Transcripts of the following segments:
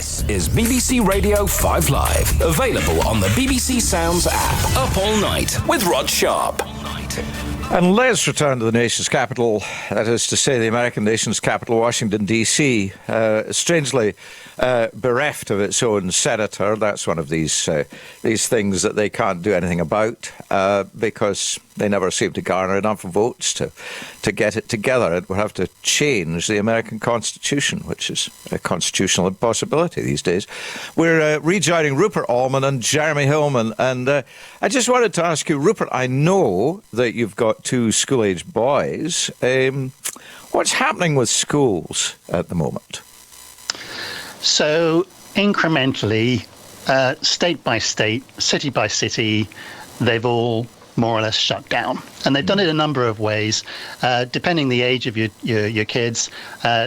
This is BBC Radio 5 Live. Available on the BBC Sounds app. Up all night with Rod Sharp. And let's return to the nation's capital, that is to say the American nation's capital, Washington, D.C., strangely bereft of its own senator. That's one of these things that they can't do anything about because they never seem to garner enough votes to get it together. It will have to change the American Constitution, which is a constitutional impossibility these days. We're rejoining Rupert Allman and Jeremy Hillman. And I just wanted to ask you, Rupert, I know that you've got two school-aged boys. What's happening with schools at the moment? So incrementally, state by state, city by city, they've all more or less shut down. And they've done it a number of ways, depending the age of your kids.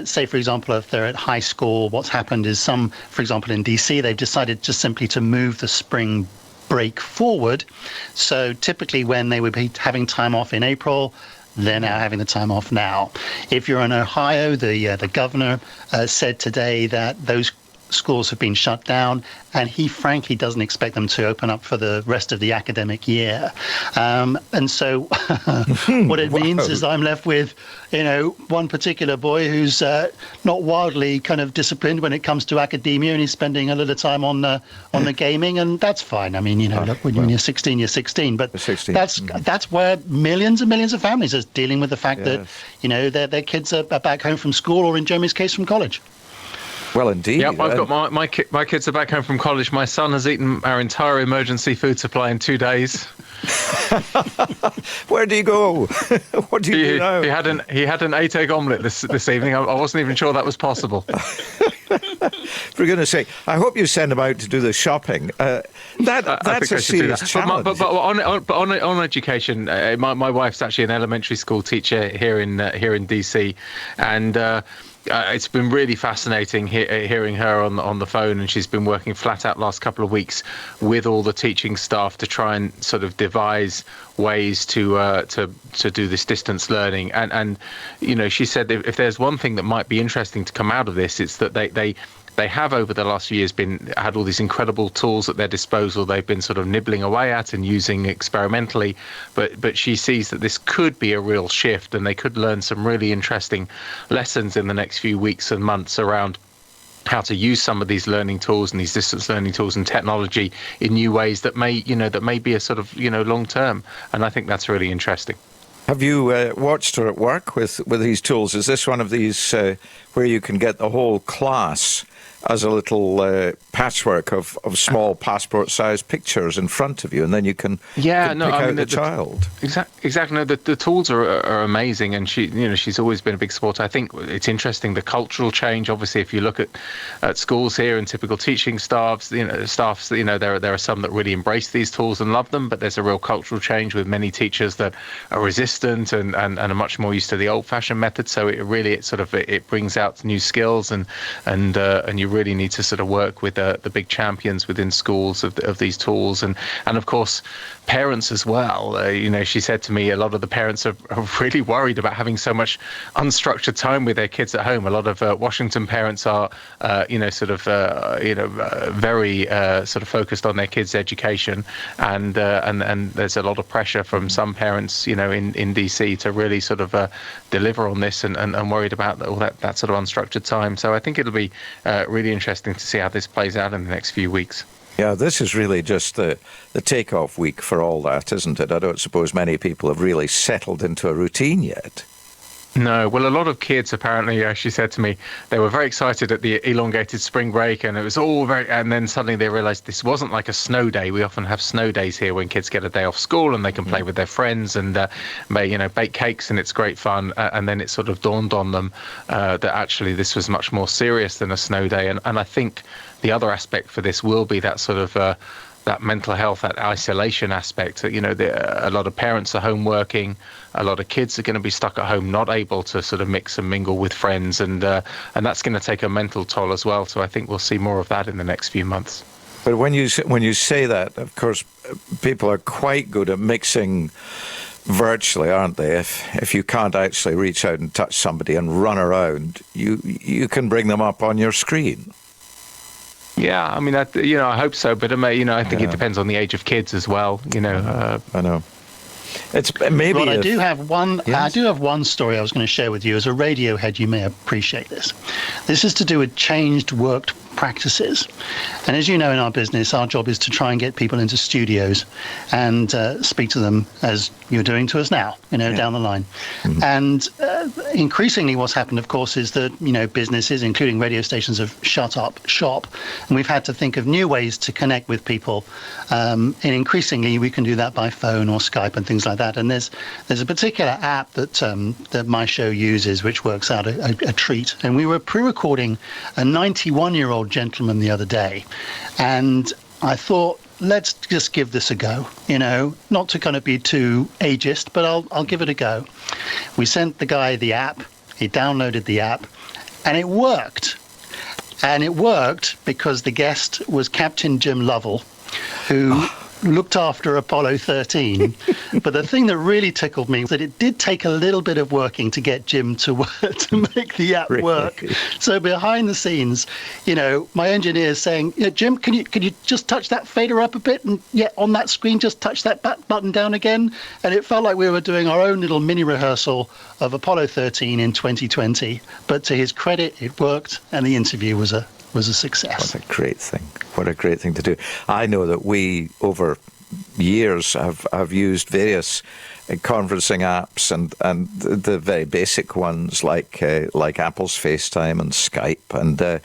Say, for example, if they're at high school, what's happened is for example, in DC, they've decided just simply to move the spring break forward. So typically when they would be having time off in April, they're now having the time off now. If you're in Ohio, the governor said today that those schools have been shut down, and he frankly doesn't expect them to open up for the rest of the academic year. And so what it means is I'm left with, one particular boy who's not wildly kind of disciplined when it comes to academia, and he's spending a little time on the gaming, and that's fine. I mean, look, when you're 16, you're 16. But 16. That's where millions and millions of families are dealing with the fact that, their kids are back home from school, or in Jeremy's case, from college. Well, indeed. Yep, I've got my kids are back home from college. My son has eaten our entire emergency food supply in 2 days. Where do you go? What do you do now? He had an 8-egg omelette this evening. I wasn't even sure that was possible. For goodness sake, I hope you send him out to do the shopping. That's a serious challenge. But on education, my wife's actually an elementary school teacher here in DC, and it's been really fascinating hearing her on the phone, and she's been working flat out last couple of weeks with all the teaching staff to try and sort of devise ways to do this distance learning. And she said if there's one thing that might be interesting to come out of this, it's that they have over the last few years had all these incredible tools at their disposal they've been sort of nibbling away at and using experimentally, but she sees that this could be a real shift, and they could learn some really interesting lessons in the next few weeks and months around how to use some of these learning tools and these distance learning tools and technology in new ways that may be a sort of long term, and I think that's really interesting. Have you watched her at work with these tools? Is this one of these where you can get the whole class as a little patchwork of small passport-sized pictures in front of you, and then you can pick out the child? Exactly. No, the tools are amazing, and she's always been a big supporter. I think it's interesting, the cultural change. Obviously, if you look at schools here and typical teaching staffs, there are some that really embrace these tools and love them, but there's a real cultural change with many teachers that are resistant and are much more used to the old-fashioned method. So it brings out new skills, and you really need to sort of work with the big champions within schools of these tools, and of course parents as well. She said to me a lot of the parents are really worried about having so much unstructured time with their kids at home. A lot of Washington parents are very sort of focused on their kids' education, and there's a lot of pressure from some parents in DC to really sort of deliver on this, and worried about all that sort of unstructured time. So I think it'll be really interesting to see how this plays out in the next few weeks. Yeah, this is really just the takeoff week for all that, isn't it? I don't suppose many people have really settled into a routine yet. No, well, a lot of kids apparently, she said to me, they were very excited at the elongated spring break, and it was all and then suddenly they realised this wasn't like a snow day. We often have snow days here when kids get a day off school and they can play with their friends and bake cakes, and it's great fun. And then it sort of dawned on them that actually this was much more serious than a snow day. And I think the other aspect for this will be that sort of that mental health, that isolation aspect. A lot of parents are home working. A lot of kids are going to be stuck at home, not able to sort of mix and mingle with friends, and that's going to take a mental toll as well. So I think we'll see more of that in the next few months. But when you say that, of course, people are quite good at mixing virtually, aren't they? If you can't actually reach out and touch somebody and run around, you can bring them up on your screen. Yeah, I mean, I hope so, but I think it depends on the age of kids as well. I know. It's maybe. Well, I do have one. Yes? I do have one story I was going to share with you. As a Radiohead, you may appreciate this. This is to do with changed work practices. And as you know, in our business, our job is to try and get people into studios and speak to them as you're doing to us now, down the line. Mm-hmm. And increasingly what's happened, of course, is that, businesses, including radio stations, have shut up shop. And we've had to think of new ways to connect with people. And increasingly, we can do that by phone or Skype and things like that. And there's a particular app that my show uses, which works out a treat. And we were pre-recording a 91-year-old gentleman the other day, and I thought, let's just give this a go, not to kind of be too ageist, but I'll give it a go. We sent the guy the app, he downloaded the app, and it worked. And it worked because the guest was Captain Jim Lovell, who looked after Apollo 13. But the thing that really tickled me was that it did take a little bit of working to get Jim to make the app work. So behind the scenes, my engineer's saying, Jim, can you just touch that fader up a bit, and on that screen just touch that button down again? And it felt like we were doing our own little mini rehearsal of Apollo 13 in 2020. But to his credit, it worked, and the interview was a success. What a great thing. What a great thing to do. I know that we, over years, have used various conferencing apps and the very basic ones like Apple's FaceTime and Skype,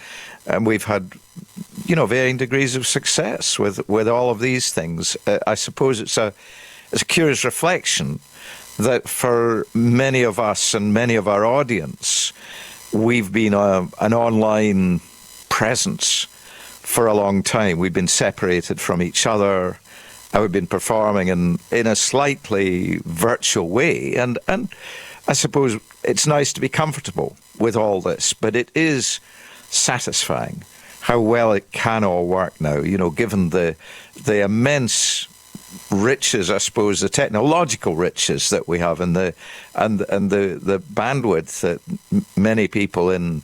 and we've had varying degrees of success with all of these things. I suppose it's a curious reflection that for many of us and many of our audience, we've been an online presence for a long time. We've been separated from each other. We've been performing in a slightly virtual way. And I suppose it's nice to be comfortable with all this, but it is satisfying how well it can all work now, given the immense riches, I suppose, the technological riches that we have, and the bandwidth that many people in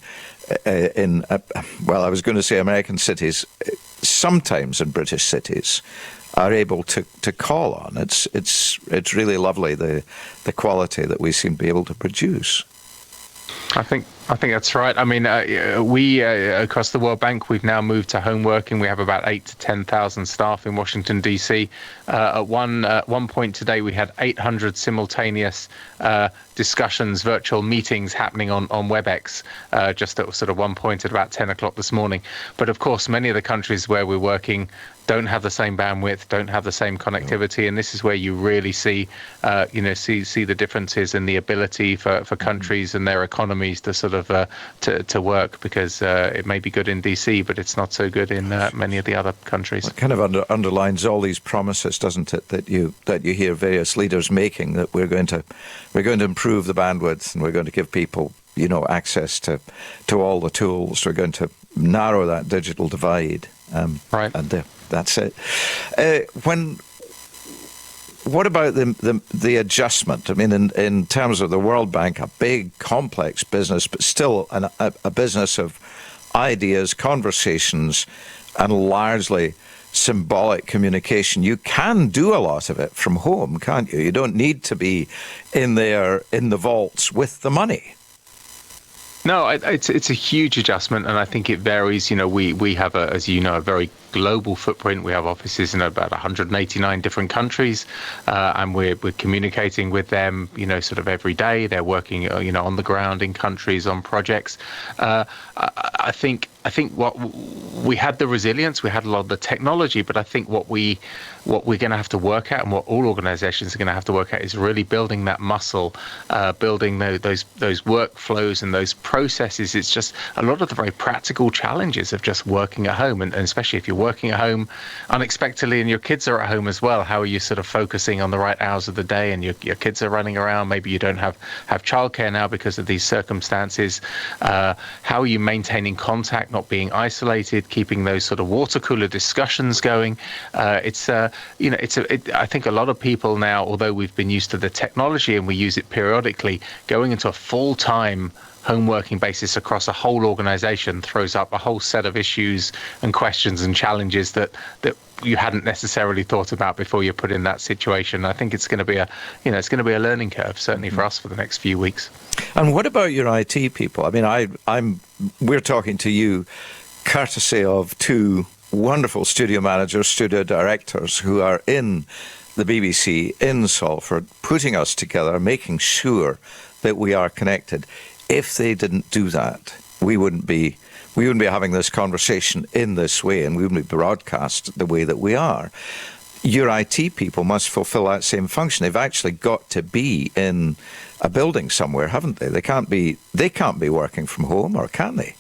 I was going to say American cities, sometimes in British cities, are able to call on. It's really lovely, the quality that we seem to be able to produce. I think that's right. I mean, we across the World Bank, we've now moved to home working. We have about 8,000 to 10,000 staff in Washington D.C. At one point today, we had 800 simultaneous discussions, virtual meetings happening on WebEx. Just at sort of one point at about 10 o'clock this morning. But of course, many of the countries where we're working don't have the same bandwidth, don't have the same connectivity, and this is where you really see the differences in the ability for countries and their economies to sort of to work, because it may be good in DC, but it's not so good in many of the other countries. Well, it kind of underlines all these promises, doesn't it, that you hear various leaders making, that we're going to improve the bandwidth, and we're going to give people access to all the tools. We're going to narrow that digital divide. Right. And that's it. What about the adjustment? I mean, in terms of the World Bank, a big, complex business, but still a business of ideas, conversations, and largely symbolic communication. You can do a lot of it from home, can't you? You don't need to be in there in the vaults with the money. No, it's a huge adjustment, and I think it varies. We have a very global footprint. We have offices in about 189 different countries, and we're communicating with them, sort of every day. They're working, on the ground in countries on projects. I think what we had the resilience, we had a lot of the technology, but I think what we're going to have to work at, and what all organizations are going to have to work at, is really building that muscle, building those workflows and those processes. It's just a lot of the very practical challenges of just working at home, and especially if you're working at home unexpectedly and your kids are at home as well. How are you sort of focusing on the right hours of the day, and your kids are running around? Maybe you don't have childcare now because of these circumstances. How are you maintaining contact, not being isolated? with keeping those sort of water cooler discussions going. I think a lot of people now, although we've been used to the technology and we use it periodically, going into a full-time home working basis across a whole organization throws up a whole set of issues and questions and challenges that you hadn't necessarily thought about before you're put in that situation. I think it's going to be a learning curve, certainly for us, for the next few weeks. And what about your IT people? I mean, we're talking to you courtesy of two wonderful studio managers, studio directors who are in the BBC in Salford, putting us together, making sure that we are connected. If they didn't do that, we wouldn't be having this conversation in this way, and we wouldn't be broadcast the way that we are. Your IT people must fulfill that same function. They've actually got to be in a building somewhere, haven't they? They can't be working from home, or can they?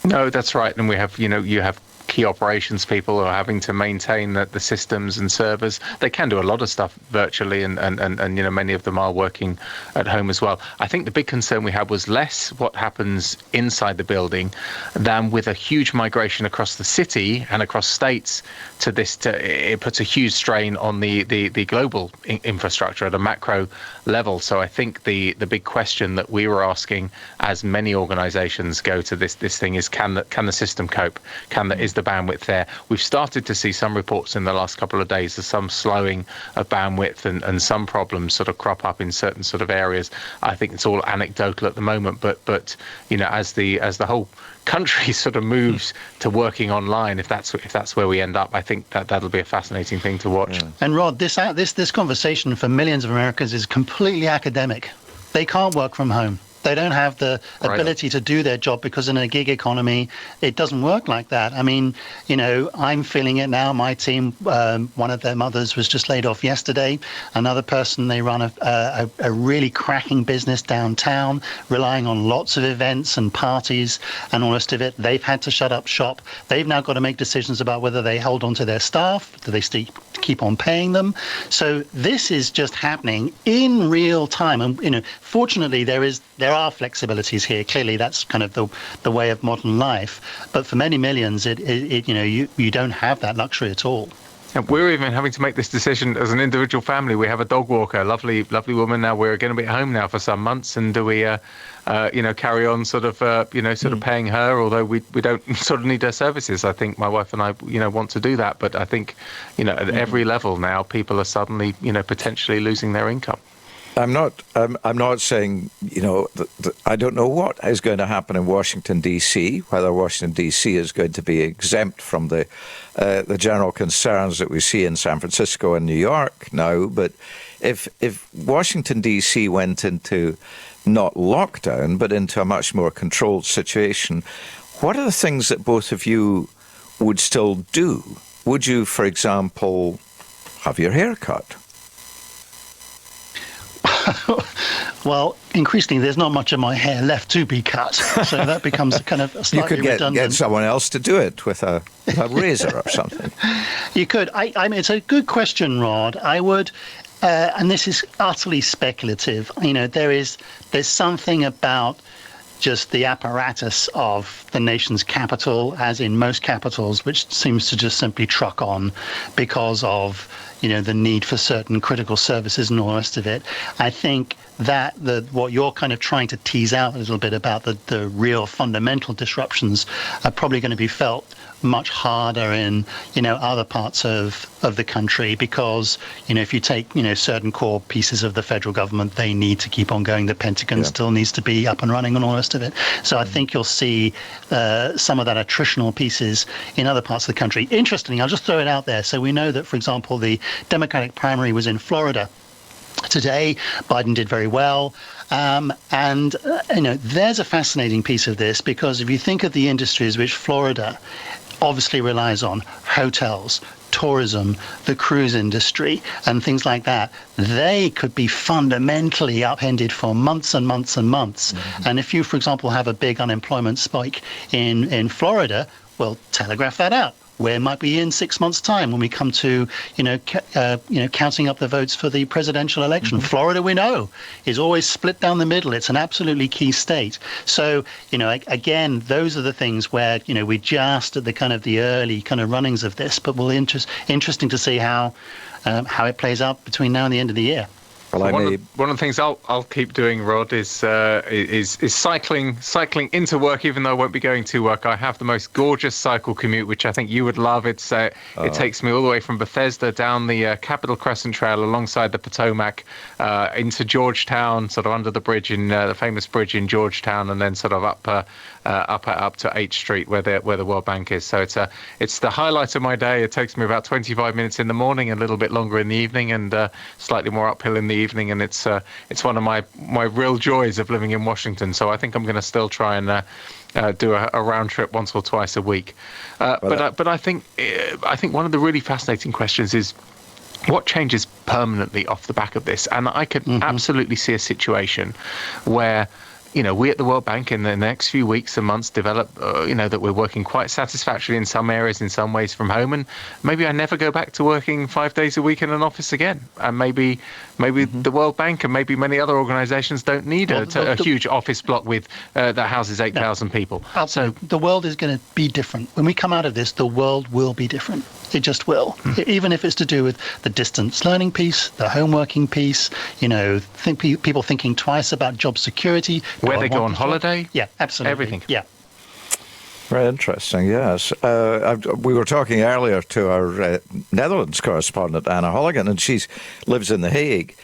No, that's right. And we have, you have key operations people who are having to maintain the systems and servers. They can do a lot of stuff virtually, and many of them are working at home as well. I think the big concern we had was less what happens inside the building than with a huge migration across the city and across states to this. It puts a huge strain on the global infrastructure at a macro level. So I think the big question that we were asking, as many organizations go to this thing, is can the system cope? Is the bandwidth there? We've started to see some reports in the last couple of days of some slowing of bandwidth and some problems sort of crop up in certain sort of areas. I think it's all anecdotal at the moment, but as the whole country sort of moves to working online, if that's where we end up, I think that'll be a fascinating thing to watch. Yeah. And Rod, this conversation for millions of Americans is completely academic. They can't work from home. They don't have the ability to do their job because in a gig economy, it doesn't work like that. I mean, I'm feeling it now. My team, one of their mothers was just laid off yesterday. Another person, they run a really cracking business downtown, relying on lots of events and parties and all the rest of it. They've had to shut up shop. They've now got to make decisions about whether they hold on to their staff. Do they keep on paying them? So this is just happening in real time. And, fortunately, there are flexibilities here. Clearly, that's kind of the way of modern life. But for many millions, you don't have that luxury at all. And we're even having to make this decision as an individual family. We have a dog walker, lovely woman. Now we're going to be at home now for some months, and do we, carry on sort of paying her? Although we don't sort of need her services. I think my wife and I, want to do that. But I think, at every level now, people are suddenly, potentially losing their income. I'm not saying, I don't know what is going to happen in Washington, D.C., whether Washington, D.C. is going to be exempt from the general concerns that we see in San Francisco and New York now. But if Washington, D.C. went into not lockdown, but into a much more controlled situation, what are the things that both of you would still do? Would you, for example, have your hair cut? Well, increasingly, there's not much of my hair left to be cut, so that becomes kind of slightly redundant. You could get someone else to do it with a razor or something. You could. I mean, it's a good question, Rod. I would, and this is utterly speculative. There's something about just the apparatus of the nation's capital, as in most capitals, which seems to just simply truck on because of the need for certain critical services and all the rest of it. I think that what you're kind of trying to tease out a little bit about the real fundamental disruptions are probably going to be felt much harder in other parts of the country, because if you take certain core pieces of the federal government, they need to keep on going. The Pentagon still needs to be up and running and all the rest of it. So I think you'll see some of that attritional pieces in other parts of the country. Interestingly, I'll just throw it out there. So we know that, for example, the Democratic primary was in Florida today. Biden did very well. There's a fascinating piece of this, because if you think of the industries which Florida obviously relies on, hotels, tourism, the cruise industry, and things like that, they could be fundamentally upended for months and months and months. Mm-hmm. And if you, for example, have a big unemployment spike in Florida, well, telegraph that out. where might be in 6 months' time when we come to, counting up the votes for the presidential election. Florida, we know, is always split down the middle. It's an absolutely key state. So, again, those are the things where, we're just at the kind of the early kind of runnings of this, but interesting to see how it plays out between now and the end of the year. Well, one of the things I'll keep doing, Rod, is cycling into work, even though I won't be going to work. I have the most gorgeous cycle commute, which I think you would love. It takes me all the way from Bethesda down the Capitol Crescent Trail alongside the Potomac into Georgetown, sort of under the bridge in the famous bridge in Georgetown, and then sort of up to 8th Street where the World Bank is. So it's the highlight of my day. It takes me about 25 minutes in the morning, a little bit longer in the evening, and slightly more uphill in the evening, and it's one of my real joys of living in Washington. So I think I'm going to still try and do a round trip once or twice a week. But I think one of the really fascinating questions is what changes permanently off the back of this. And I could absolutely see a situation where we at the World Bank in the next few weeks and months develop, that we're working quite satisfactorily in some areas, in some ways from home, and maybe I never go back to working 5 days a week in an office again. And maybe the World Bank and maybe many other organisations don't need a huge office block that houses 8,000 people. So the world is going to be different. When we come out of this, the world will be different. It just will. Even if it's to do with the distance learning piece, the home working piece, people thinking twice about job security. Where they go on holiday. Yeah, absolutely. Everything. Yeah. Very interesting, yes. We were talking earlier to our Netherlands correspondent, Anna Holligan, and she lives in The Hague,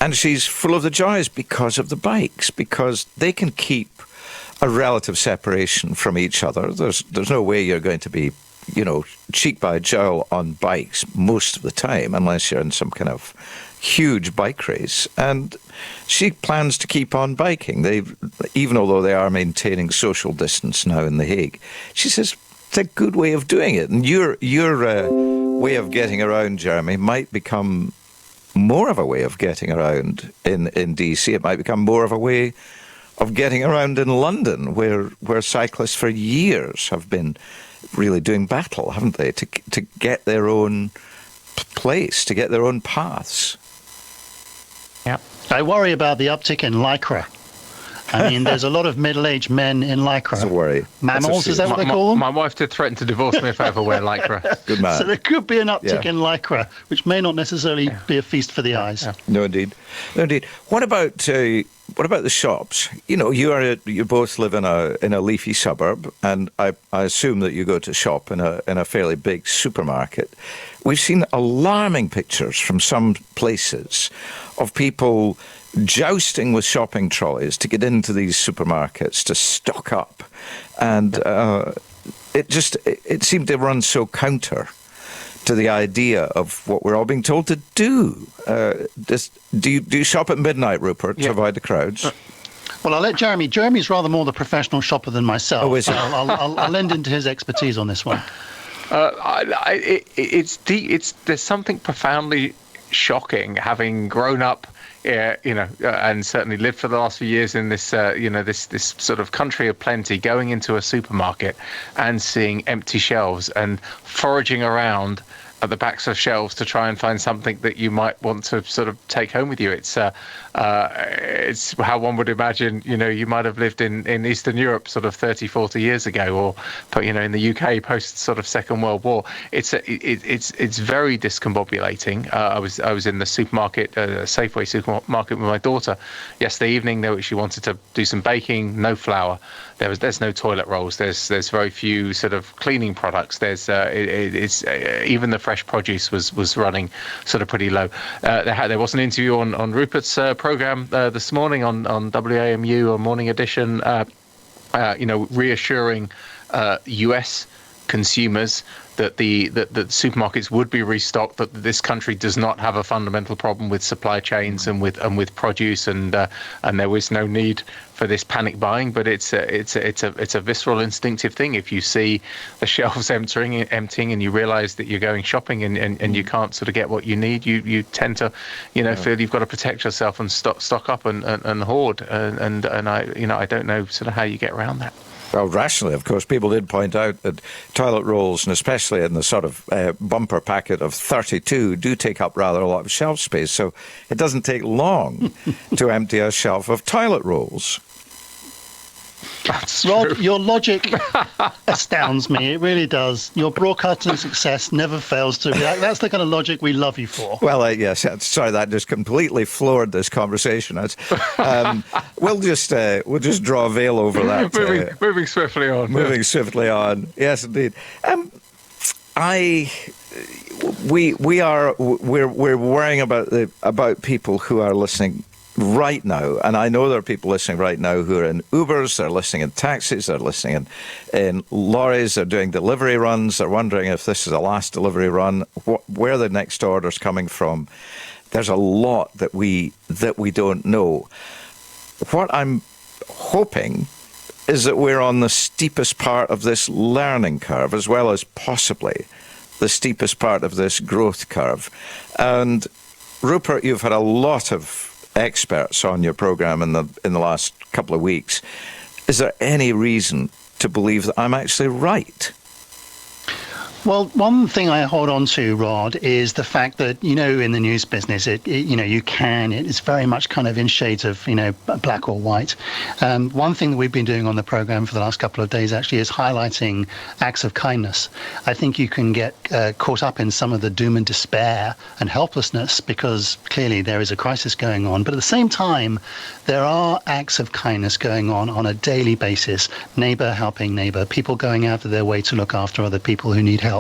and she's full of the joys because of the bikes, because they can keep a relative separation from each other. There's no way you're going to be, cheek by jowl on bikes most of the time, unless you're in some kind of huge bike race. And she plans to keep on biking. Even although they are maintaining social distance now in The Hague, she says it's a good way of doing it. And your way of getting around, Jeremy, might become more of a way of getting around in DC. It might become more of a way of getting around in London, where cyclists for years have been really doing battle, haven't they, to get their own place, to get their own paths. Yeah. I worry about the uptick in Lycra. I mean, there's a lot of middle-aged men in Lycra. That's a worry. Mammals, is that what they call them? My wife did threaten to divorce me if I ever wear Lycra. Good man. So there could be an uptick in Lycra, which may not necessarily be a feast for the eyes. Yeah. No, indeed. What about the shops? You both live in a leafy suburb, and I assume that you go to shop in a fairly big supermarket. We've seen alarming pictures from some places of people jousting with shopping trolleys to get into these supermarkets to stock up, and it seemed to run so counter to the idea of what we're all being told to do. Do you shop at midnight, Rupert, to avoid the crowds? Well, I'll let Jeremy. Jeremy's rather more the professional shopper than myself. Oh, is he? So I'll lend into his expertise on this one. There's something profoundly shocking, having grown up, and certainly lived for the last few years in this, this sort of country of plenty, going into a supermarket and seeing empty shelves and foraging around at the backs of shelves to try and find something that you might want to sort of take home with you. It's how one would imagine, you might have lived in Eastern Europe sort of 30, 40 years ago, or in the UK post sort of Second World War. It's very discombobulating. I was in the supermarket, Safeway supermarket with my daughter yesterday evening. She wanted to do some baking, no flour. There's no toilet rolls. There's very few sort of cleaning products. There's even the fresh produce was running sort of pretty low. There was an interview on Rupert's program this morning on WAMU, on Morning Edition, reassuring US consumers that the supermarkets would be restocked, that this country does not have a fundamental problem with supply chains and with produce, and there was no need for this panic buying. But it's a visceral, instinctive thing. If you see the shelves emptying and you realise that you're going shopping and you can't sort of get what you need, you tend to feel you've got to protect yourself and stock up and hoard, and I don't know sort of how you get around that. Well, rationally, of course, people did point out that toilet rolls, and especially in the sort of bumper packet of 32, do take up rather a lot of shelf space. So it doesn't take long to empty a shelf of toilet rolls. That's Rod, true. your logic astounds me. It really does. Your broadcasting success never fails to be like, that's the kind of logic we love you for. Well, yes, sorry, that just completely floored this conversation. We'll just draw a veil over that. Moving swiftly on. Moving swiftly on. Yes, indeed. We're worrying about people who are listening right now, and I know there are people listening right now who are in Ubers, they're listening in taxis, they're listening in lorries, they're doing delivery runs, they're wondering if this is the last delivery run, where the next order's coming from. There's a lot that we don't know. What I'm hoping is that we're on the steepest part of this learning curve, as well as possibly the steepest part of this growth curve. And Rupert, you've had a lot of experts on your program in the last couple of weeks. Is there any reason to believe that I'm actually right? Well, one thing I hold on to, Rod, is the fact that, in the news business, it's very much kind of in shades of, black or white. One thing that we've been doing on the program for the last couple of days actually is highlighting acts of kindness. I think you can get caught up in some of the doom and despair and helplessness because clearly there is a crisis going on. But at the same time, there are acts of kindness going on a daily basis, neighbor helping neighbor, people going out of their way to look after other people who need help.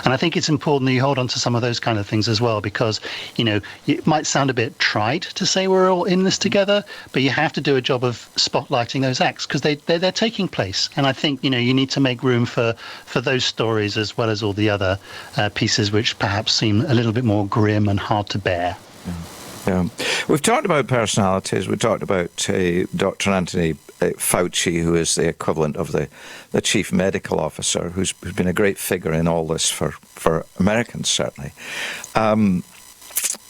And I think it's important that you hold on to some of those kind of things as well, because, it might sound a bit trite to say we're all in this together, but you have to do a job of spotlighting those acts because they're taking place. And I think, you need to make room for those stories as well as all the other pieces which perhaps seem a little bit more grim and hard to bear. Yeah. We've talked about personalities. We talked about Dr. Anthony Fauci, who is the equivalent of the chief medical officer, who's been a great figure in all this for Americans, certainly.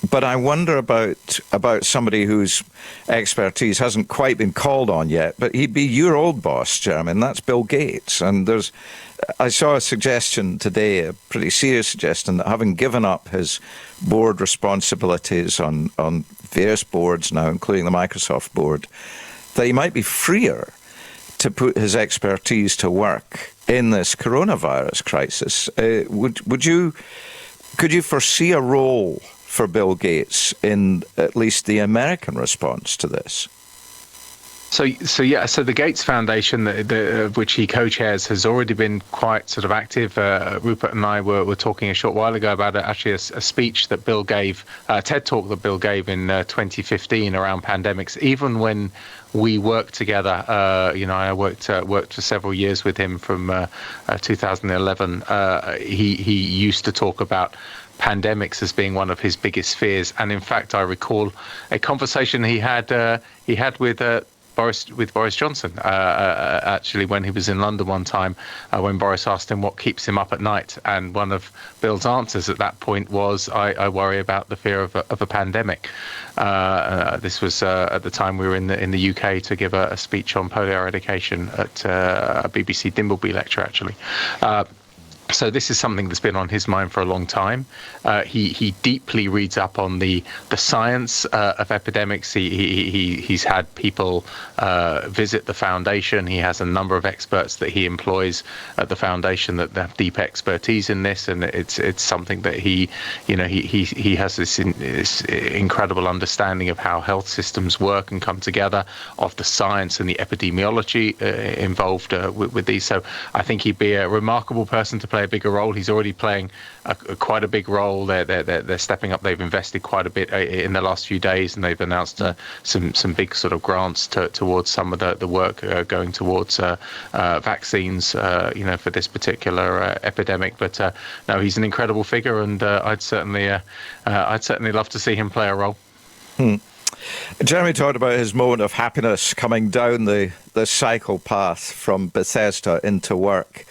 But I wonder about somebody whose expertise hasn't quite been called on yet, but he'd be your old boss, Jeremy, and that's Bill Gates. And I saw a suggestion today, a pretty serious suggestion, that having given up his board responsibilities on various boards now, including the Microsoft board, that he might be freer to put his expertise to work in this coronavirus crisis. Could you foresee a role for Bill Gates in at least the American response to this? So the Gates Foundation, of which he co-chairs, has already been quite sort of active. Rupert and I were talking a short while ago about actually a speech that Bill gave, a TED Talk that Bill gave in 2015 around pandemics. Even when we worked together, I worked for several years with him from 2011. He used to talk about pandemics as being one of his biggest fears, and in fact, I recall a conversation he had with Boris Johnson, actually, when he was in London one time, when Boris asked him what keeps him up at night. And one of Bill's answers at that point was, I worry about the fear of a pandemic. This was at the time we were in the UK to give a speech on polio eradication at a BBC Dimbleby lecture, actually. So this is something that's been on his mind for a long time. He deeply reads up on the science of epidemics. He's had people visit the foundation. He has a number of experts that he employs at the foundation that have deep expertise in this, and it's something that he has this incredible understanding of how health systems work and come together, of the science and the epidemiology involved with these. So I think he'd be a remarkable person to play a bigger role. He's already playing quite a big role. They're stepping up. They've invested quite a bit in the last few days, and they've announced some big sort of grants towards some of the work going towards vaccines, for this particular epidemic. But no, he's an incredible figure, and I'd certainly love to see him play a role. Jeremy talked about his moment of happiness coming down the cycle path from Bethesda into work.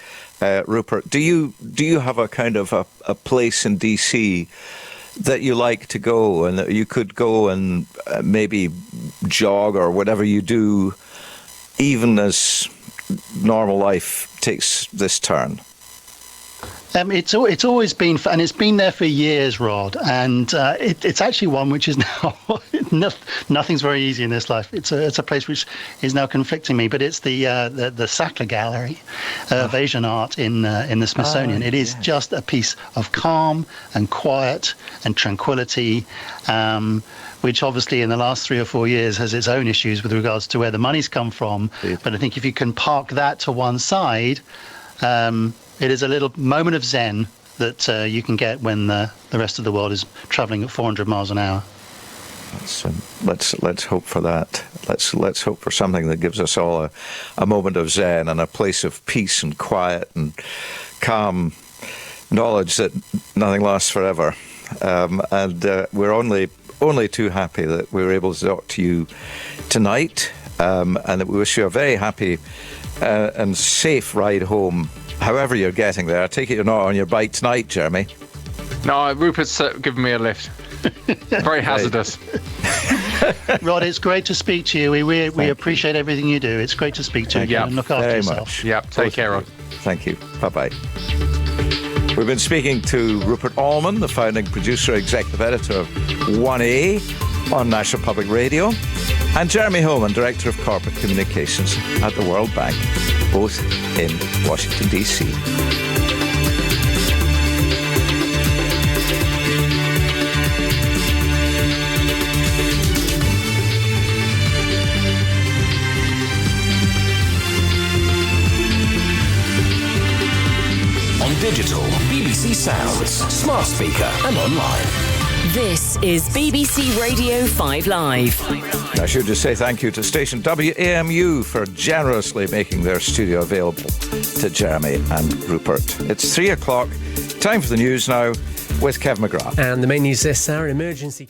Rupert, do you have a kind of a place in DC that you like to go, and that you could go and maybe jog or whatever you do, even as normal life takes this turn? It's always been, and it's been there for years, Rod. And it's actually one which is now nothing's very easy in this life. It's a place which is now conflicting me. But it's the Sackler Gallery of Asian art in the Smithsonian. It is just a piece of calm and quiet and tranquility. Which obviously in the last 3 or 4 years has its own issues with regards to where the money's come from. But I think if you can park that to one side, it is a little moment of zen that you can get when the rest of the world is travelling at 400 miles an hour. Let's hope for that. Let's hope for something that gives us all a moment of zen and a place of peace and quiet and calm knowledge that nothing lasts forever. And we're only too happy that we were able to talk to you tonight, and that we wish you a very happy and safe ride home, however you're getting there. I take it you're not on your bike tonight, Jeremy? No, Rupert's given me a lift. Very hazardous. Rod, it's great to speak to you. We appreciate everything you do. It's great to speak to you. And look after yourself. Yep, take care, Rod. Thank you. Bye-bye. We've been speaking to Rupert Allman, the founding producer, executive editor of 1A on National Public Radio, and Jeremy Holman, Director of Corporate Communications at the World Bank, both in Washington, D.C. Digital, BBC Sounds, smart speaker and online. This is BBC Radio 5 Live. I should just say thank you to station WAMU for generously making their studio available to Jeremy and Rupert. It's 3 o'clock, time for the news now with Kev McGrath. And the main news this hour, emergency...